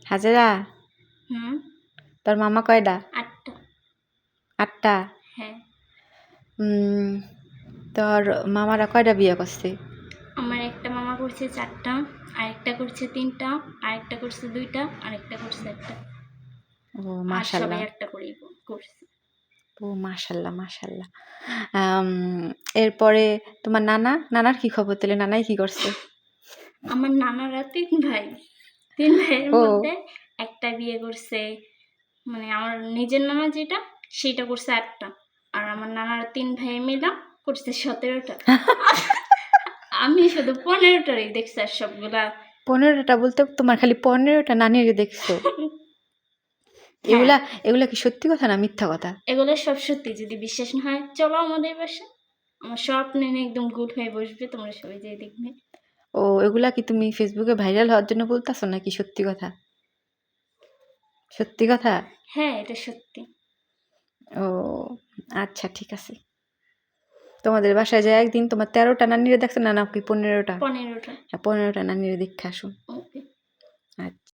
হাজেরা, হুম, তোর মামা কয়টা? 8টা। 8টা? হ্যাঁ, তোর মামারা কয়টা বিয়ে করছে? আমার একটা মামা করছে 4টা, আরেকটা করছে 3টা, আরেকটা করছে 2টা, আরেকটা করছে 1টা। ও আর সবাই মাশাল্লাহ। একটা করেই করছে। ও মাশাল্লাহ মাশাল্লাহ। এরপরে তোমার নানার কি খবর? তাহলে নানাই কি করছে? আমার নানারা 3 ভাই। 3 ভাইয়ের ও মধ্যে একটা বিয়ে করছে, মানে আমার নিজের নানা যেটা সেটা করছে 8টা, আর আমার নানার 3 ভাই মিলা করছে 17টা। আমি শুধু 15টারই দেখছি, আর সবগুলা 15টা বলতে তোমার খালি 15টা নানিরে দেখছো? হ্যাঁ, এগুলা এগুলা কি সত্যি কথা না মিথ্যা কথা? এগুলো সব সত্যি। যদি বিশ্বাস না হয় চলো আমাদের বাসায়, আমার স্বপ্নে একদম গুড হয়ে বসবে, তোমরা সবাই যেয়ে দেখবে। ও এগুলা কি তুমি ফেসবুকে ভাইরাল হওয়ার জন্য বলতাছো নাকি সত্যি কথা? সত্যি কথা? হ্যাঁ, এটা সত্যি। ও আচ্ছা ঠিক আছে। তোমাদের বাসায় যায় একদিন তোমার 13টা নানিরে দেখছো না নাকি 15টা? 15টা। হ্যাঁ 15টা নানিরে দেখে আসুন। ওকে। আচ্ছা।